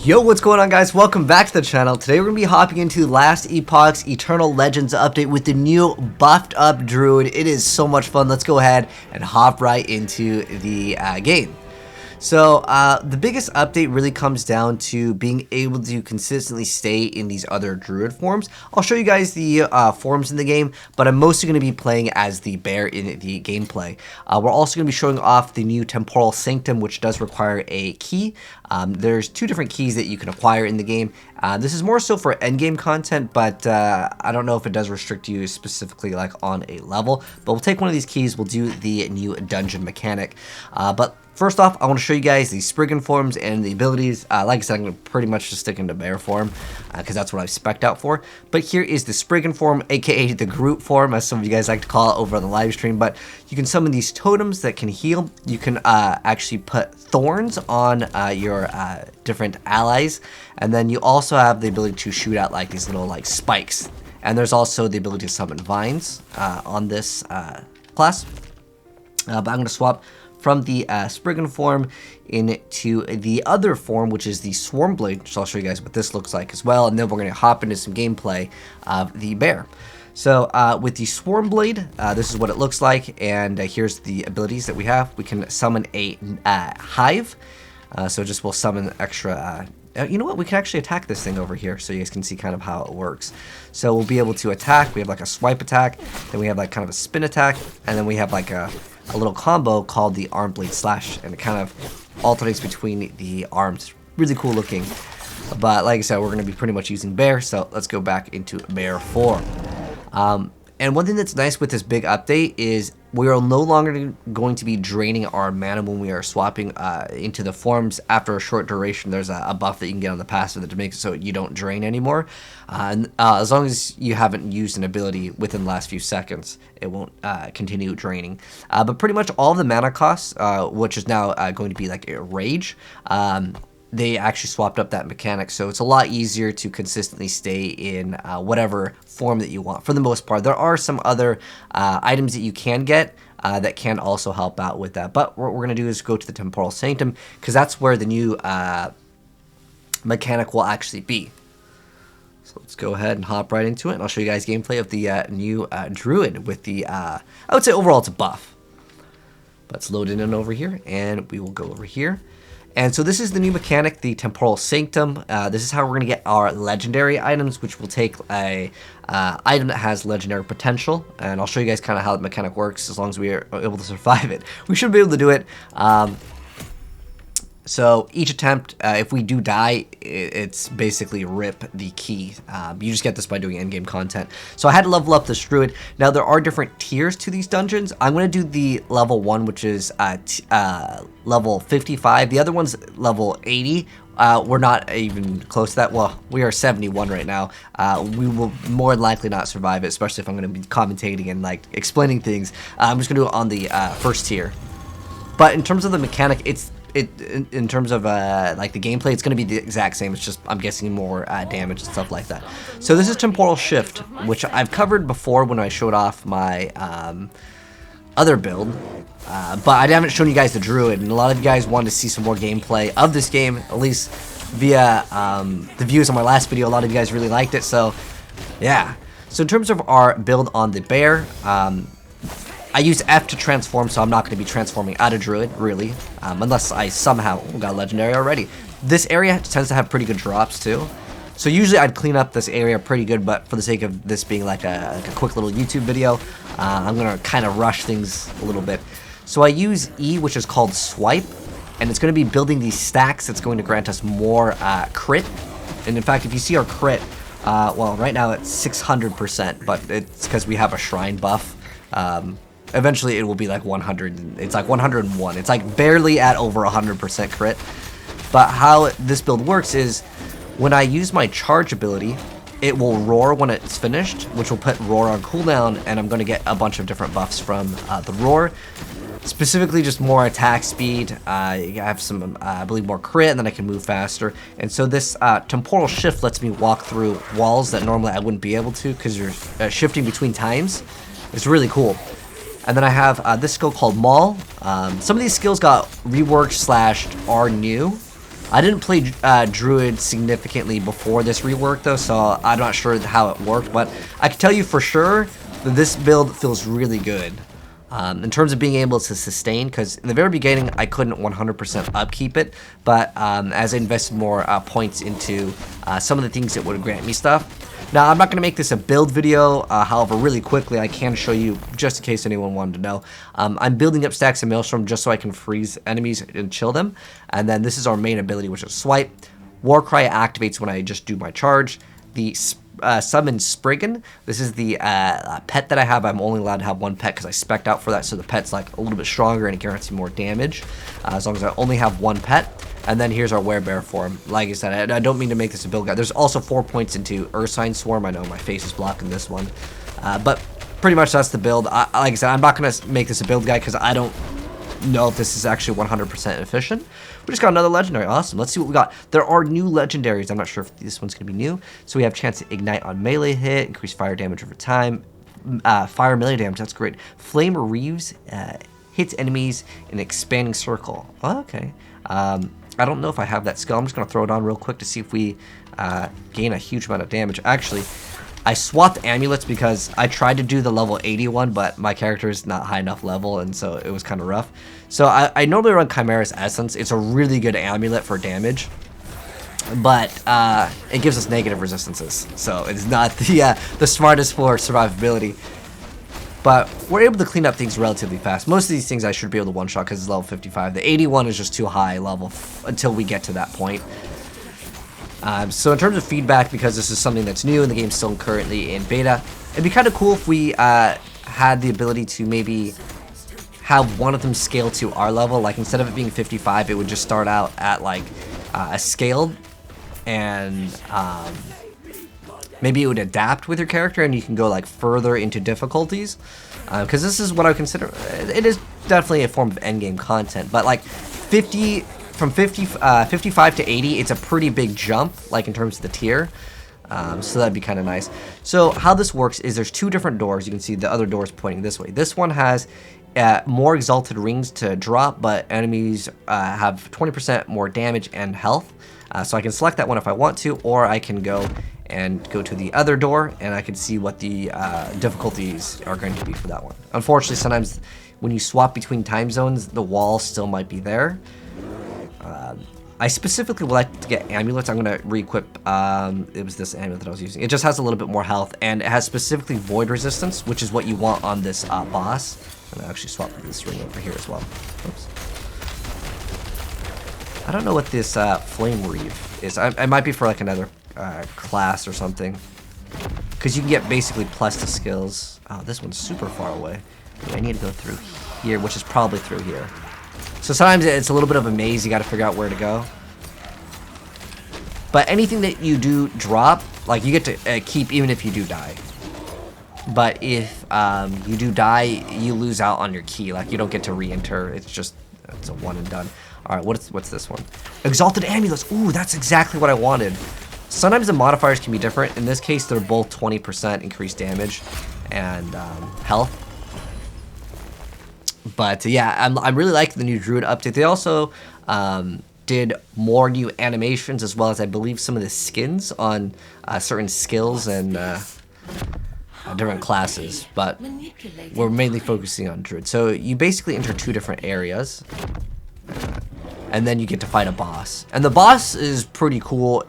Yo, what's going on, guys? Welcome back to the channel. Today we're going to be hopping into last Epoch's Eternal Legends update with the new buffed up Druid. It is so much fun. Let's go ahead and hop right into the game. So the biggest update really comes down to being able to consistently stay in these other Druid forms. I'll show you guys the forms in the game, but I'm mostly going to be playing as the bear in the gameplay. We're also going to be showing off the new Temporal Sanctum, which does require a key. There's two different keys that you can acquire in the game. This is more so for endgame content, but I don't know if it does restrict you specifically like on a level. But we'll take one of these keys, we'll do the new dungeon mechanic. But first off, I want to show you guys the Spriggan Forms and the abilities. Like I said, I'm going to pretty much just stick into bear form because that's what I've spec'd out for. But here is the Spriggan Form, aka the Groot form, as some of you guys like to call it over on the live stream. But you can summon these totems that can heal. You can actually put thorns on your different allies, and then you also have the ability to shoot out like these little like spikes. And there's also the ability to summon vines on this class. But I'm going to swap from the Spriggan form into the other form, which is the Swarm Blade, which I'll show you guys what this looks like as well, and then we're going to hop into some gameplay of the bear. So with the Swarm Blade, this is what it looks like, and here's the abilities that we have. We can summon a hive, so just we'll summon extra. You know what? We can actually attack this thing over here, so you guys can see kind of how it works. So we'll be able to attack. We have like a swipe attack, then we have like kind of a spin attack, and then we have like a little combo called the Arm Blade Slash, and it kind of alternates between the arms. Really cool looking. But like I said, we're going to be pretty much using bear, so let's go back into bear form. And one thing that's nice with this big update is we are no longer going to be draining our mana when we are swapping into the forms. After a short duration, there's a buff that you can get on the passive that makes it so you don't drain anymore. As long as you haven't used an ability within the last few seconds, it won't continue draining. But pretty much all of the mana costs, which is now going to be like a rage, they actually swapped up that mechanic, so it's a lot easier to consistently stay in whatever form that you want. For the most part, there are some other items that you can get that can also help out with that. But what we're going to do is go to the Temporal Sanctum, because that's where the new mechanic will actually be. So let's go ahead and hop right into it, and I'll show you guys gameplay of the new Druid with the, I would say overall it's a buff. But let's load it in over here, and we will go over here. And so this is the new mechanic, the Temporal Sanctum. This is how we're going to get our legendary items, which will take a item that has legendary potential. And I'll show you guys kind of how the mechanic works as long as we are able to survive it. We should be able to do it. So each attempt, if we do die, it's basically rip the key. You just get this by doing endgame content. So I had to level up this Druid. Now there are different tiers to these dungeons. I'm going to do the level 1, which is level 55. The other one's level 80. We're not even close to that. Well, we are 71 right now. We will more than likely not survive it, especially if I'm going to be commentating and like explaining things. I'm just going to do it on the first tier. But in terms of the mechanic, in terms of like the gameplay, it's going to be the exact same. It's just I'm guessing more damage and stuff like that. So this is Temporal Shift, which I've covered before when I showed off my other build, but I haven't shown you guys the Druid, and a lot of you guys wanted to see some more gameplay of this game, at least via the views on my last video. A lot of you guys really liked it, so yeah. So in terms of our build on the bear, I use F to transform, so I'm not going to be transforming out of Druid, really, unless I somehow got Legendary already. This area tends to have pretty good drops, too. So usually I'd clean up this area pretty good, but for the sake of this being like a quick little YouTube video, I'm going to kind of rush things a little bit. So I use E, which is called Swipe, and it's going to be building these stacks that's going to grant us more crit. And in fact, if you see our crit, well, right now it's 600%, but it's because we have a Shrine buff. Eventually it will be like 100, it's like 101. It's like barely at over 100% crit. But how this build works is when I use my charge ability, it will roar when it's finished, which will put roar on cooldown, and I'm going to get a bunch of different buffs from the roar. Specifically just more attack speed, I have some, I believe more crit, and then I can move faster. And so this Temporal Shift lets me walk through walls that normally I wouldn't be able to because you're shifting between times. It's really cool. And then I have this skill called Maul. Some of these skills got reworked / are new. I didn't play Druid significantly before this rework though, so I'm not sure how it worked, but I can tell you for sure that this build feels really good. In terms of being able to sustain, because in the very beginning I couldn't 100% upkeep it, but as I invested more points into some of the things that would grant me stuff. Now, I'm not going to make this a build video, however, really quickly, I can show you, just in case anyone wanted to know. I'm building up stacks of Maelstrom just so I can freeze enemies and chill them. And then this is our main ability, which is Swipe. Warcry activates when I just do my charge. The summon Spriggan. This is the pet that I have. I'm only allowed to have one pet because I spec'd out for that, so the pet's like a little bit stronger and it guarantees more damage as long as I only have one pet. And then here's our Werebear form. Like I said, I don't mean to make this a build guide. There's also 4 points into Ursine Swarm. I know my face is blocking this one, but pretty much that's the build. Like I said, I'm not gonna make this a build guide because I don't know if this is actually 100% efficient. We just got another legendary. Awesome. Let's see what we got. There are new legendaries. I'm not sure if this one's going to be new. So we have chance to ignite on melee hit, increase fire damage over time, fire melee damage. That's great. Flame Reeves hits enemies in an expanding circle. Oh, okay. I don't know if I have that skill. I'm just going to throw it on real quick to see if we gain a huge amount of damage. Actually, I swapped amulets because I tried to do the level 81, but my character is not high enough level, and so it was kind of rough. So I normally run Chimera's Essence. It's a really good amulet for damage, but it gives us negative resistances, so it's not the smartest for survivability. But we're able to clean up things relatively fast. Most of these things I should be able to one-shot because it's level 55. The 81 is just too high level until we get to that point. So in terms of feedback, because this is something that's new and the game's still currently in beta, it'd be kind of cool if we had the ability to maybe have one of them scale to our level. Like instead of it being 55, it would just start out at like a scaled, and maybe it would adapt with your character and you can go like further into difficulties. Because this is what I consider, it is definitely a form of endgame content, but like from 55 to 80, it's a pretty big jump, like in terms of the tier. So that'd be kind of nice. So how this works is there's 2 different doors. You can see the other door is pointing this way. This one has more exalted rings to drop, but enemies have 20% more damage and health. So I can select that one if I want to, or I can go to the other door and I can see what the difficulties are going to be for that one. Unfortunately, sometimes when you swap between time zones, the wall still might be there. I specifically would like to get amulets. I'm going to re-equip, it was this amulet that I was using. It just has a little bit more health, and it has specifically void resistance, which is what you want on this boss. I'm going to actually swap this ring over here as well. Oops. I don't know what this Flame Reeve is. It might be for like another class or something. Because you can get basically plus the skills. Oh, this one's super far away. I need to go through here, which is probably through here. So sometimes it's a little bit of a maze, you gotta figure out where to go. But anything that you do drop, like you get to keep even if you do die. But if you do die, you lose out on your key. Like you don't get to re-enter, it's a one and done. Alright, what's this one? Exalted Amulets, ooh, that's exactly what I wanted. Sometimes the modifiers can be different. In this case, they're both 20% increased damage and health. But yeah, I'm really liking the new Druid update. They also did more new animations, as well as I believe some of the skins on certain skills and different classes. But we're mainly focusing on Druid. So you basically enter 2 different areas, and then you get to fight a boss. And the boss is pretty cool.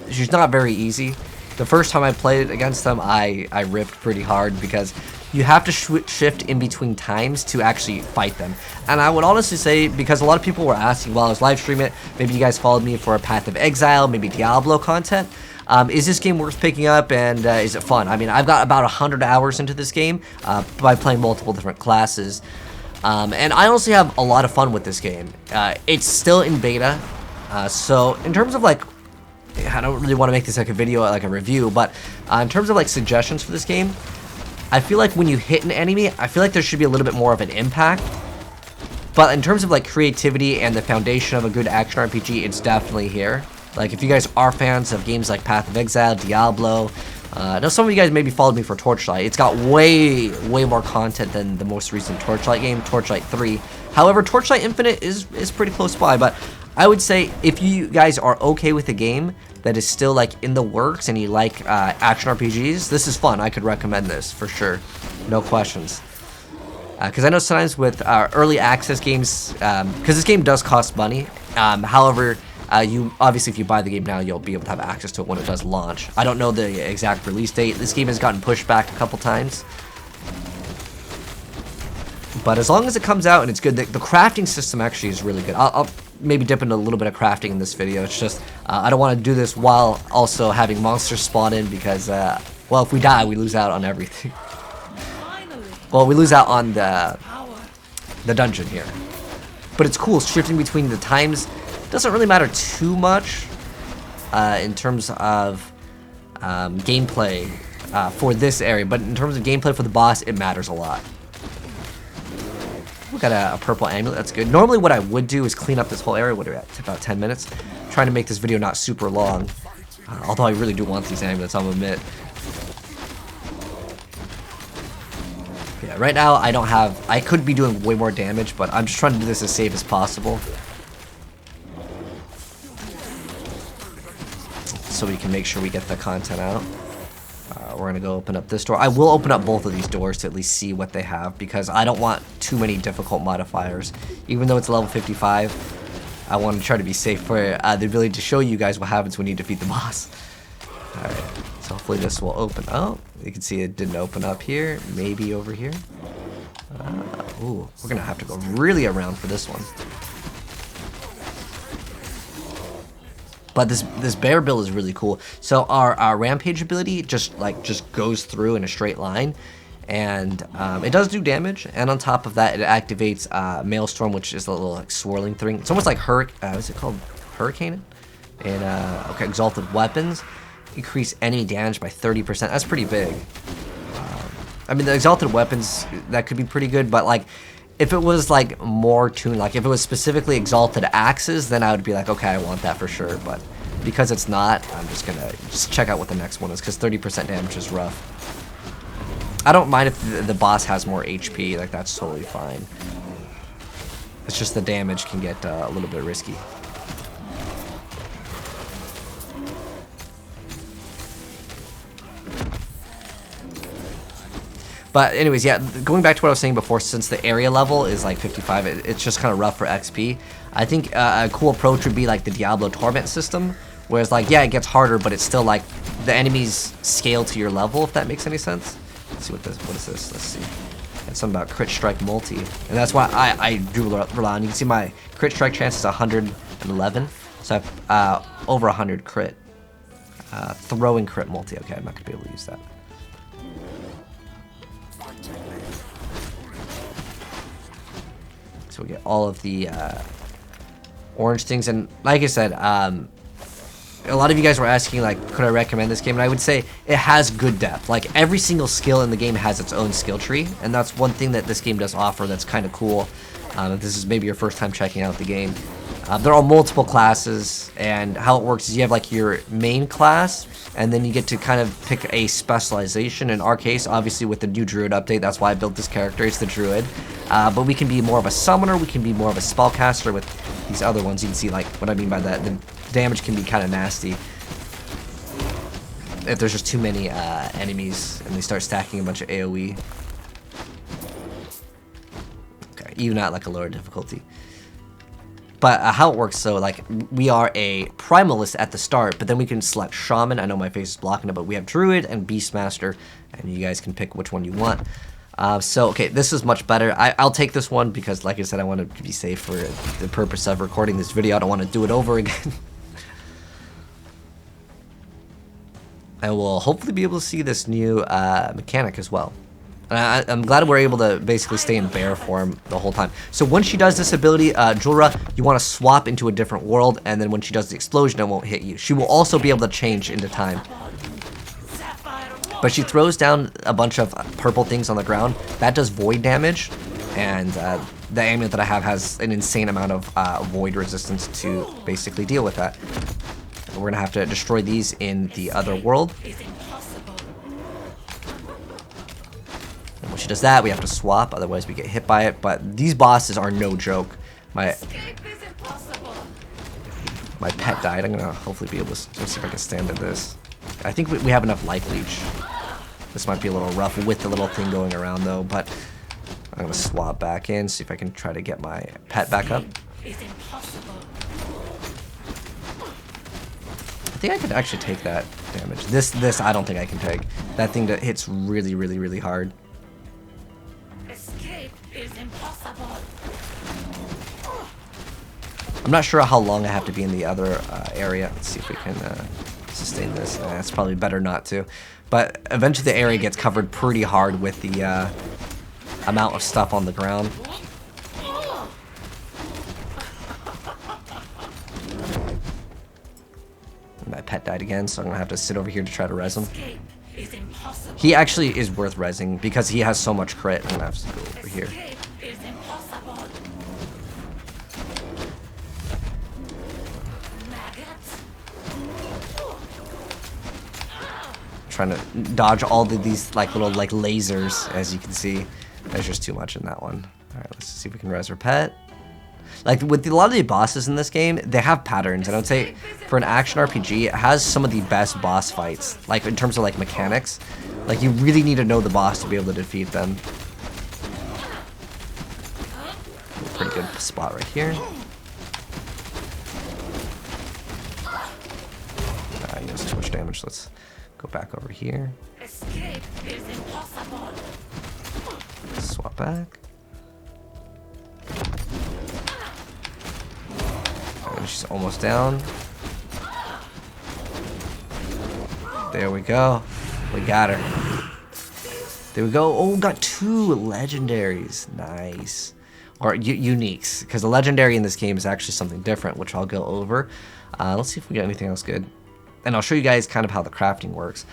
She's not very easy. The first time I played against them, I ripped pretty hard because you have to shift in between times to actually fight them. And I would honestly say, because a lot of people were asking while I was live streaming it, maybe you guys followed me for a Path of Exile, maybe Diablo content. Is this game worth picking up, and is it fun? I mean, I've got about 100 hours into this game by playing multiple different classes. And I honestly have a lot of fun with this game. It's still in beta, so in terms of like, I don't really want to make this like a video, like a review, but in terms of like suggestions for this game, I feel like when you hit an enemy, I feel like there should be a little bit more of an impact. But in terms of like creativity and the foundation of a good action RPG, it's definitely here. Like if you guys are fans of games like Path of Exile, Diablo, I know some of you guys maybe followed me for Torchlight. It's got way more content than the most recent Torchlight game, Torchlight 3. However, Torchlight Infinite is pretty close by, but I would say if you guys are okay with a game that is still like in the works and you like action RPGs, this is fun. I could recommend this for sure. No questions. Because I know sometimes with early access games, because this game does cost money. However, you obviously if you buy the game now, you'll be able to have access to it when it does launch. I don't know the exact release date. This game has gotten pushed back a couple times. But as long as it comes out and it's good, the crafting system actually is really good. I'll maybe dip into a little bit of crafting in this video. It's just, I don't want to do this while also having monsters spawn in because, well, if we die, we lose out on everything. Well, we lose out on the dungeon here. But it's cool, shifting between the times doesn't really matter too much in terms of gameplay for this area. But in terms of gameplay for the boss, it matters a lot. We got a purple amulet, that's good. Normally what I would do is clean up this whole area. What are we at? About 10 minutes. I'm trying to make this video not super long. Although I really do want these amulets, I'll admit. Yeah, right now I don't have... I could be doing way more damage, but I'm just trying to do this as safe as possible. So we can make sure we get the content out. We're going to go open up this door. I will open up both of these doors to at least see what they have because I don't want too many difficult modifiers. Even though it's level 55, I want to try to be safe for the ability to show you guys what happens when you defeat the boss. Alright, so hopefully this will open. Oh, you can see it didn't open up here. Maybe over here. Ooh, we're going to have to go really around for this one. But this bear build is really cool. So our rampage ability just goes through in a straight line, and it does do damage. And on top of that, it activates Maelstrom, which is a little like swirling thing. It's almost like what's it called? Hurricane. And okay, Exalted Weapons increase any damage by 30%. That's pretty big. I mean, the Exalted Weapons that could be pretty good, but like. If it was like more tuned, like if it was specifically Exalted Axes, then I would be like, okay, I want that for sure. But because it's not, I'm just gonna check out what the next one is because 30% damage is rough. I don't mind if the boss has more HP, like that's totally fine. It's just the damage can get a little bit risky. But anyways, yeah, going back to what I was saying before, since the area level is like 55, it's just kind of rough for XP. I think a cool approach would be like the Diablo Torment system, whereas like, yeah, it gets harder, but it's still like the enemies scale to your level, if that makes any sense. Let's see what is this? Let's see. It's something about crit strike multi, and that's why I do rely on. You can see my crit strike chance is 111, so I have over 100 crit. Throwing crit multi. Okay, I'm not gonna be able to use that. So we get all of the orange things, and like I said, a lot of you guys were asking like, could I recommend this game? And I would say it has good depth. Like every single skill in the game has its own skill tree, and that's one thing that this game does offer that's kind of cool. If this is maybe your first time checking out the game, there are multiple classes, and how it works is you have like your main class, and then you get to kind of pick a specialization. In our case, obviously with the new Druid update, that's why I built this character, it's the Druid. But we can be more of a summoner, we can be more of a spellcaster with these other ones. You can see like what I mean by that. The damage can be kind of nasty if there's just too many enemies and they start stacking a bunch of AoE. Okay, even at like a lower difficulty. But how it works, so like we are a primalist at the start, but then we can select shaman. I know my face is blocking it, but we have druid and beastmaster, and you guys can pick which one you want. So okay, this is much better. I'll take this one because, like I said, I want to be safe for the purpose of recording this video. I don't want to do it over again. I will hopefully be able to see this new mechanic as well. I'm glad we're able to basically stay in bear form the whole time. So when she does this ability, Julra, you want to swap into a different world, and then when she does the explosion, it won't hit you. She will also be able to change into time. But she throws down a bunch of purple things on the ground. That does void damage, and the amulet that I have has an insane amount of void resistance to basically deal with that. We're going to have to destroy these in the other world. When she does that, we have to swap, otherwise we get hit by it. But these bosses are no joke. My pet died. I'm gonna hopefully be able to see if I can stand at this. I think we have enough life leech. This might be a little rough with the little thing going around though, but I'm gonna swap back in, see if I can try to get my pet back up. I think I could actually take that damage. This I don't think I can take. That thing that hits really, really, really hard. Escape is impossible. I'm not sure how long I have to be in the other area. Let's see if we can sustain this. It's probably better not to. But eventually the area gets covered pretty hard with the amount of stuff on the ground. My pet died again, so I'm gonna have to sit over here to try to res him. He actually is worth resing because he has so much crit. I'm gonna have to go over here. Trying to dodge all these like little like lasers, as you can see. There's just too much in that one. All right, let's see if we can res our pet. Like with a lot of the bosses in this game, they have patterns, and I would say for an action RPG, it has some of the best boss fights. Like in terms of like mechanics, like you really need to know the boss to be able to defeat them. Pretty good spot right here. He does too much damage. Let's go back over here. Escape is impossible. Swap back. And she's almost down. There we go. We got her. There we go. Oh, got 2 legendaries. Nice. Or uniques. Because the legendary in this game is actually something different, which I'll go over. Let's see if we got anything else good. And I'll show you guys kind of how the crafting works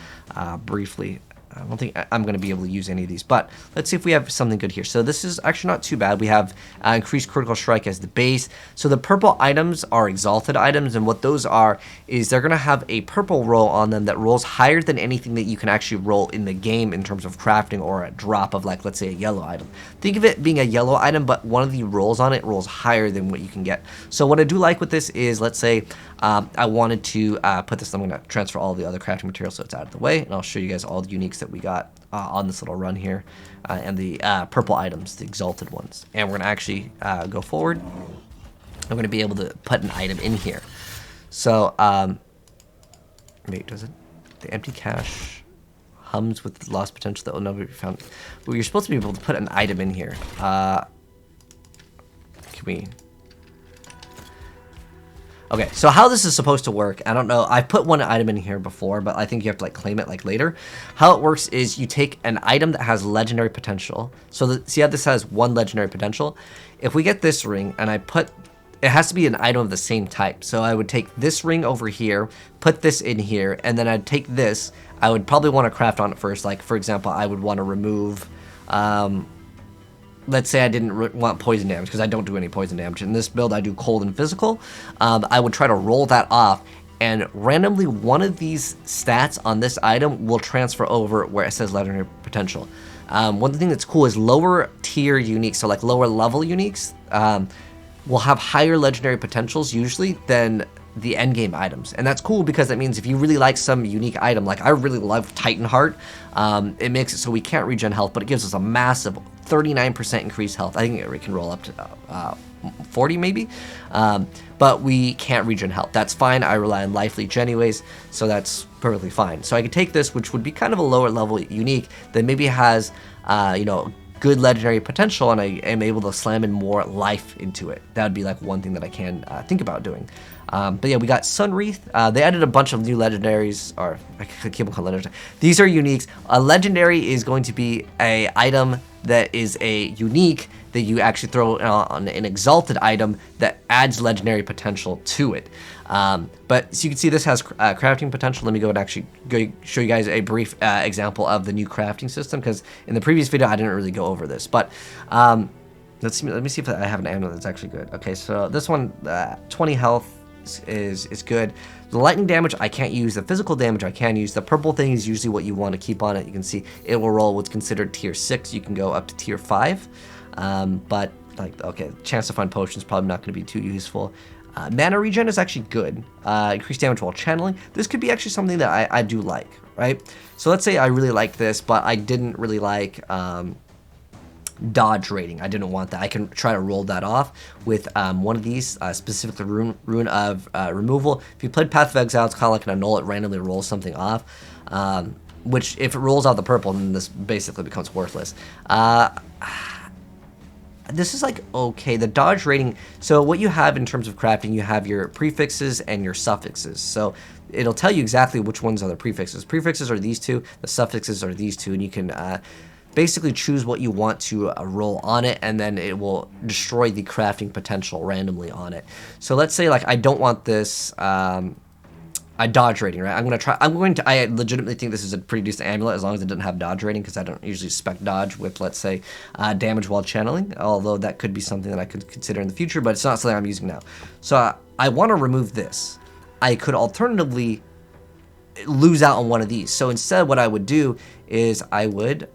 briefly. I don't think I'm going to be able to use any of these, but let's see if we have something good here. So this is actually not too bad. We have increased critical strike as the base. So the purple items are exalted items, and what those are is they're going to have a purple roll on them that rolls higher than anything that you can actually roll in the game in terms of crafting, or a drop of, like, let's say a yellow item. Think of it being a yellow item, but one of the rolls on it rolls higher than what you can get. So what I do like with this is, let's say I wanted to put this, I'm going to transfer all the other crafting materials so it's out of the way, and I'll show you guys all the uniques that we got on this little run here, and the purple items, the exalted ones. And we're going to actually go forward. I'm going to be able to put an item in here. So, wait, does it? The empty cache hums with lost potential that will never be found. But you're supposed to be able to put an item in here. Can we... Okay, so how this is supposed to work, I don't know. I've put one item in here before, but I think you have to like claim it like later. How it works is you take an item that has legendary potential. So see how this has 1 legendary potential? If we get this ring and I put, it has to be an item of the same type. So I would take this ring over here, put this in here, and then I'd take this. I would probably want to craft on it first. Like, for example, I would want to remove... let's say I didn't want poison damage, because I don't do any poison damage. In this build, I do cold and physical. I would try to roll that off, and randomly one of these stats on this item will transfer over where it says legendary potential. One thing that's cool is lower tier uniques, so like lower level uniques, will have higher legendary potentials usually than the end game items. And that's cool because that means if you really like some unique item, like I really love Titan Heart, it makes it so we can't regen health, but it gives us a massive 39% increased health. I think it can roll up to 40 maybe, but we can't regen health. That's fine. I rely on life leech anyways, so that's perfectly fine. So I could take this, which would be kind of a lower level unique that maybe has, you know, good legendary potential, and I am able to slam in more life into it. That would be like one thing that I can think about doing. But yeah, we got Sunwreath. They added a bunch of new legendaries, or I keep them called legendaries. These are uniques. A legendary is going to be a item that is a unique that you actually throw on an exalted item that adds legendary potential to it. But so you can see this has crafting potential. Let me go and actually show you guys a brief example of the new crafting system, because in the previous video I didn't really go over this. But let me see if I have an ammo that's actually good. Okay, so this one, 20 health is good. The lightning damage I can't use. The physical damage I can use. The purple thing is usually what you want to keep on it. You can see it will roll what's considered tier 6. You can go up to tier 5. But like, okay, chance to find potions probably not going to be too useful. Mana regen is actually good. Increased damage while channeling. This could be actually something that I do like, right? So let's say I really like this, but I didn't really like dodge rating. I didn't want that. I can try to roll that off with one of these, specifically Rune of Removal. If you played Path of Exile, it's kind of like an annul. It randomly rolls something off, which if it rolls out the purple, then this basically becomes worthless. This is like, okay, the dodge rating. So what you have in terms of crafting, you have your prefixes and your suffixes. So it'll tell you exactly which ones are the prefixes. Prefixes are these two, the suffixes are these two, and you can basically choose what you want to roll on it, and then it will destroy the crafting potential randomly on it. So let's say like I don't want this dodge rating, right? I legitimately think this is a pretty decent amulet as long as it doesn't have dodge rating, because I don't usually spec dodge with, let's say, damage while channeling, although that could be something that I could consider in the future, but it's not something I'm using now. So I want to remove this. I could alternatively lose out on one of these. So instead what I would do is I would,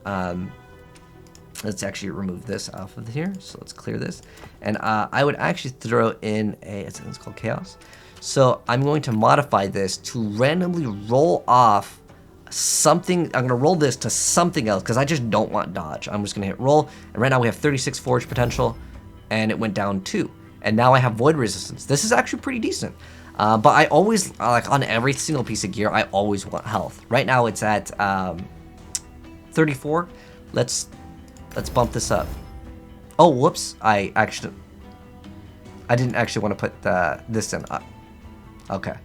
let's actually remove this off of here. So let's clear this. And I would actually throw in it's called Chaos. So I'm going to modify this to randomly roll off something. I'm going to roll this to something else because I just don't want dodge. I'm just going to hit roll. And right now we have 36 forge potential and it went down 2. And now I have void resistance. This is actually pretty decent. But I always, like on every single piece of gear, I always want health. Right now it's at 34. Let's bump this up. Oh, whoops. I didn't actually want to put this in. Okay.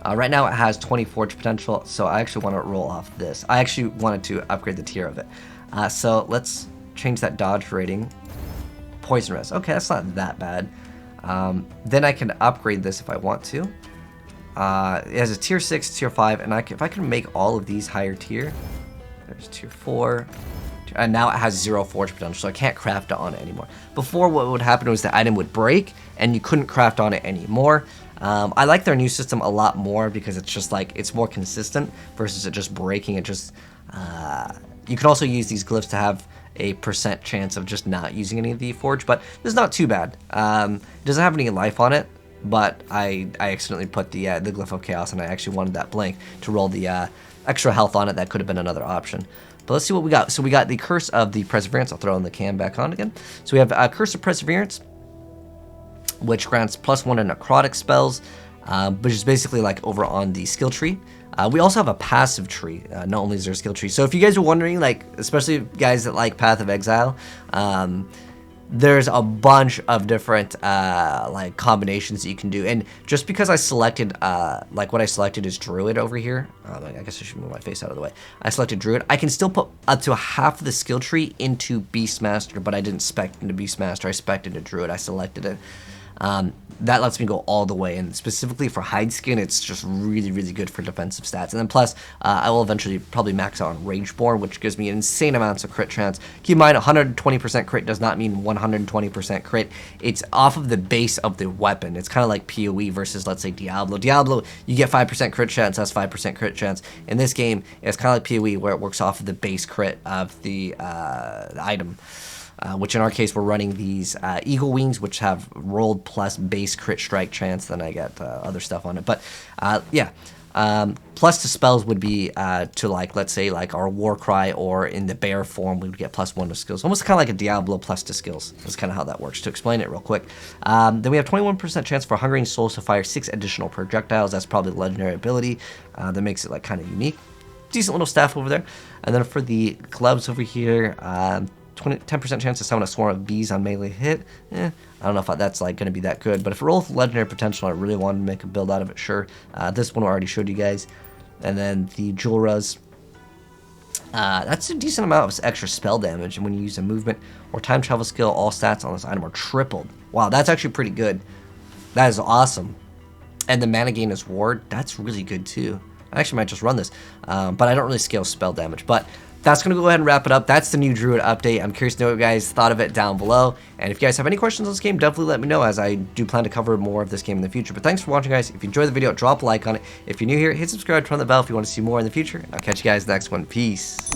Right now it has 20 forge potential, so I actually want to roll off this. I actually wanted to upgrade the tier of it. So let's change that dodge rating. Poison res. Okay, that's not that bad. Then I can upgrade this if I want to. It has a tier 6, tier 5, and if I can make all of these higher tier, there's tier 4, and now it has 0 forge potential, so I can't craft on it anymore. Before, what would happen was the item would break, and you couldn't craft on it anymore. I like their new system a lot more because it's just like, it's more consistent versus it just breaking. It just, you can also use these glyphs to have a % chance of just not using any of the forge, but it's not too bad. It doesn't have any life on it, but I accidentally put the glyph of chaos, and I actually wanted that blank to roll the extra health on it. That could have been another option. But let's see what we got. So we got the Curse of the Perseverance. I'll throw in the cam back on again. So we have Curse of Perseverance, which grants +1 to necrotic spells, which is basically like over on the skill tree. We also have a passive tree. Not only is there a skill tree. So if you guys are wondering, like, especially guys that like Path of Exile, there's a bunch of different like combinations that you can do. And just because I selected, like what I selected is Druid over here. I guess I should move my face out of the way. I selected Druid. I can still put up to half of the skill tree into Beastmaster, but I didn't spec into Beastmaster. I spec'd into Druid. I selected it. That lets me go all the way, and specifically for hide skin, it's just really, really good for defensive stats. And then plus, I will eventually probably max out on Rageborn, which gives me insane amounts of crit chance. Keep in mind, 120% crit does not mean 120% crit. It's off of the base of the weapon. It's kind of like PoE versus, let's say, Diablo. Diablo, you get 5% crit chance, that's 5% crit chance. In this game, it's kind of like PoE, where it works off of the base crit of the item. Which in our case, we're running these Eagle Wings, which have rolled plus base crit strike chance. Then I get other stuff on it. But yeah, plus to spells would be to, like, let's say, like our Warcry, or in the bear form, we would get +1 to skills. Almost kind of like a Diablo plus to skills. That's kind of how that works. To explain it real quick. Then we have 21% chance for Hungering Souls to fire 6 additional projectiles. That's probably the legendary ability that makes it like kind of unique. Decent little staff over there. And then for the gloves over here, 10% chance to summon a swarm of bees on melee hit. I don't know if that's like going to be that good, but if it rolls with legendary potential, I really wanted to make a build out of it, sure. This one I already showed you guys. And then the Julras. That's a decent amount of extra spell damage, and when you use a movement or time travel skill, all stats on this item are tripled. Wow, that's actually pretty good. That is awesome. And the mana gain is ward. That's really good too. I actually might just run this, but I don't really scale spell damage. But that's going to go ahead and wrap it up. That's the new Druid update. I'm curious to know what you guys thought of it down below. And if you guys have any questions on this game, definitely let me know, as I do plan to cover more of this game in the future. But thanks for watching, guys. If you enjoyed the video, drop a like on it. If you're new here, hit subscribe, turn on the bell if you want to see more in the future. And I'll catch you guys next one. Peace.